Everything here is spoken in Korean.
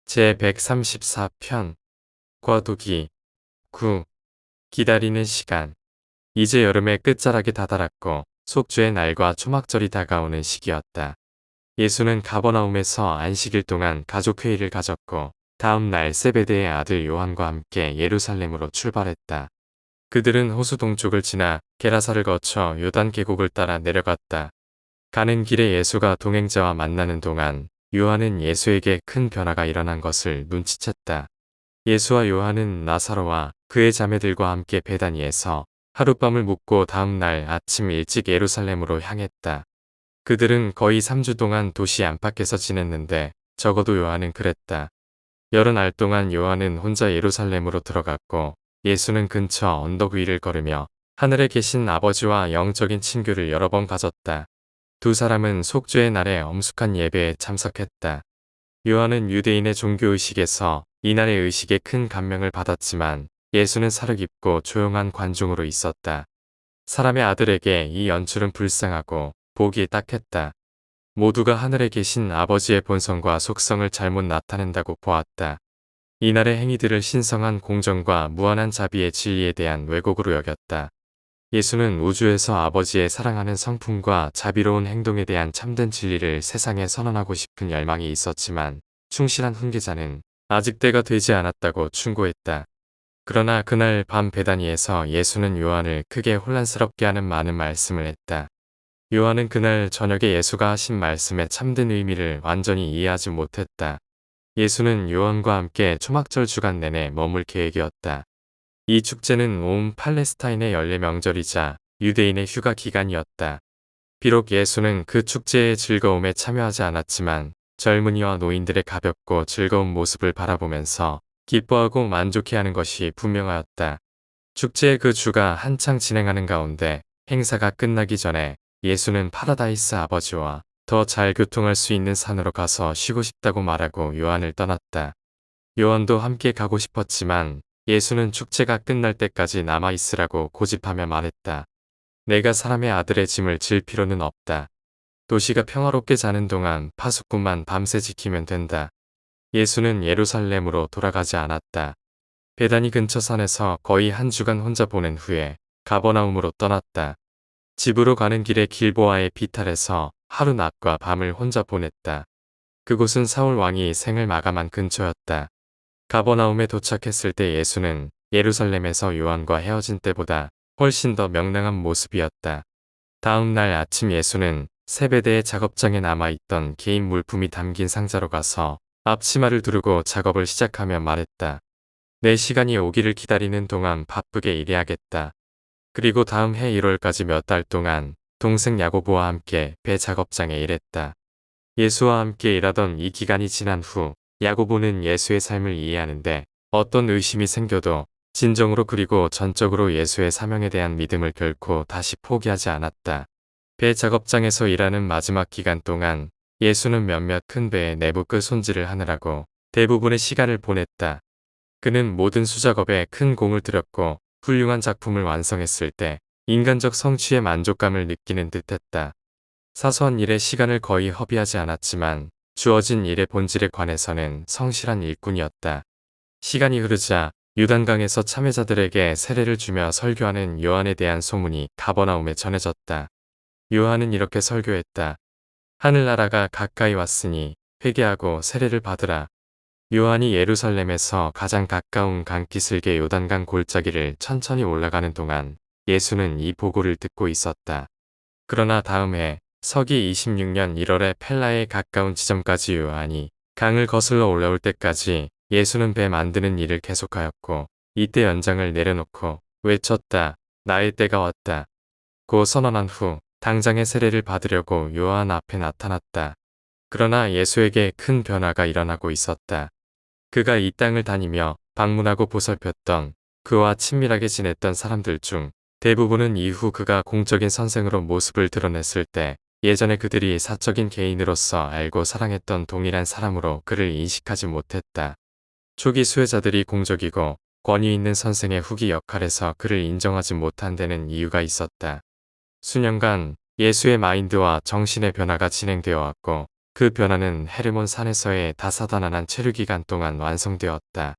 제134편 과도기 9. 기다리는 시간. 이제 여름의 끝자락이 다다랐고 속죄의 날과 초막절이 다가오는 시기였다. 예수는 가버나움에서 안식일 동안 가족회의를 가졌고 다음 날 세베대의 아들 요한과 함께 예루살렘으로 출발했다. 그들은 호수 동쪽을 지나 게라사를 거쳐 요단 계곡을 따라 내려갔다. 가는 길에 예수가 동행자와 만나는 동안 요한은 예수에게 큰 변화가 일어난 것을 눈치챘다. 예수와 요한은 나사로와 그의 자매들과 함께 베다니에서 하룻밤을 묵고 다음 날 아침 일찍 예루살렘으로 향했다. 그들은 거의 3주 동안 도시 안팎에서 지냈는데 적어도 요한은 그랬다. 여러 날 동안 요한은 혼자 예루살렘으로 들어갔고 예수는 근처 언덕 위를 걸으며 하늘에 계신 아버지와 영적인 친교를 여러 번 가졌다. 두 사람은 속죄의 날에 엄숙한 예배에 참석했다. 요한은 유대인의 종교의식에서 이날의 의식에 큰 감명을 받았지만 예수는 사려깊고 조용한 관중으로 있었다. 사람의 아들에게 이 연출은 불쌍하고 보기에 딱했다. 모두가 하늘에 계신 아버지의 본성과 속성을 잘못 나타낸다고 보았다. 이날의 행위들을 신성한 공정과 무한한 자비의 진리에 대한 왜곡으로 여겼다. 예수는 우주에서 아버지의 사랑하는 성품과 자비로운 행동에 대한 참된 진리를 세상에 선언하고 싶은 열망이 있었지만 충실한 훈계자는 아직 때가 되지 않았다고 충고했다. 그러나 그날 밤 베다니에서 예수는 요한을 크게 혼란스럽게 하는 많은 말씀을 했다. 요한은 그날 저녁에 예수가 하신 말씀의 참된 의미를 완전히 이해하지 못했다. 예수는 요한과 함께 초막절 주간 내내 머물 계획이었다. 이 축제는 온 팔레스타인의 연례 명절이자 유대인의 휴가 기간이었다. 비록 예수는 그 축제의 즐거움에 참여하지 않았지만 젊은이와 노인들의 가볍고 즐거운 모습을 바라보면서 기뻐하고 만족해하는 것이 분명하였다. 축제의 그 주가 한창 진행하는 가운데 행사가 끝나기 전에 예수는 파라다이스 아버지와 더 잘 교통할 수 있는 산으로 가서 쉬고 싶다고 말하고 요한을 떠났다. 요한도 함께 가고 싶었지만 예수는 축제가 끝날 때까지 남아있으라고 고집하며 말했다. 내가 사람의 아들의 짐을 질 필요는 없다. 도시가 평화롭게 자는 동안 파수꾼만 밤새 지키면 된다. 예수는 예루살렘으로 돌아가지 않았다. 베다니 근처 산에서 거의 한 주간 혼자 보낸 후에 가버나움으로 떠났다. 집으로 가는 길에 길보아의 비탈에서 하루 낮과 밤을 혼자 보냈다. 그곳은 사울 왕이 생을 마감한 근처였다. 가버나움에 도착했을 때 예수는 예루살렘에서 요한과 헤어진 때보다 훨씬 더 명랑한 모습이었다. 다음 날 아침 예수는 세베대의 작업장에 남아있던 개인 물품이 담긴 상자로 가서 앞치마를 두르고 작업을 시작하며 말했다. 내 시간이 오기를 기다리는 동안 바쁘게 일해야겠다. 그리고 다음 해 1월까지 몇 달 동안 동생 야고보와 함께 배 작업장에 일했다. 예수와 함께 일하던 이 기간이 지난 후 야고보는 예수의 삶을 이해하는데 어떤 의심이 생겨도 진정으로 그리고 전적으로 예수의 사명에 대한 믿음을 결코 다시 포기하지 않았다. 배 작업장에서 일하는 마지막 기간 동안 예수는 몇몇 큰 배의 내부 끝 손질을 하느라고 대부분의 시간을 보냈다. 그는 모든 수작업에 큰 공을 들였고 훌륭한 작품을 완성했을 때 인간적 성취의 만족감을 느끼는 듯했다. 사소한 일에 시간을 거의 허비하지 않았지만 주어진 일의 본질에 관해서는 성실한 일꾼이었다. 시간이 흐르자 요단강에서 참여자들에게 세례를 주며 설교하는 요한에 대한 소문이 가버나움에 전해졌다. 요한은 이렇게 설교했다. 하늘나라가 가까이 왔으니 회개하고 세례를 받으라. 요한이 예루살렘에서 가장 가까운 강기슭의 요단강 골짜기를 천천히 올라가는 동안 예수는 이 보고를 듣고 있었다. 그러나 다음 해 서기 26년 1월에 펠라에 가까운 지점까지 요한이 강을 거슬러 올라올 때까지 예수는 배 만드는 일을 계속하였고 이때 연장을 내려놓고 외쳤다. 나의 때가 왔다. 고 선언한 후 당장의 세례를 받으려고 요한 앞에 나타났다. 그러나 예수에게 큰 변화가 일어나고 있었다. 그가 이 땅을 다니며 방문하고 보살폈던 그와 친밀하게 지냈던 사람들 중 대부분은 이후 그가 공적인 선생으로 모습을 드러냈을 때 예전에 그들이 사적인 개인으로서 알고 사랑했던 동일한 사람으로 그를 인식하지 못했다. 초기 수혜자들이 공적이고 권위 있는 선생의 후기 역할에서 그를 인정하지 못한 데는 이유가 있었다. 수년간 예수의 마인드와 정신의 변화가 진행되어 왔고 그 변화는 헤르몬 산에서의 다사다난한 체류 기간 동안 완성되었다.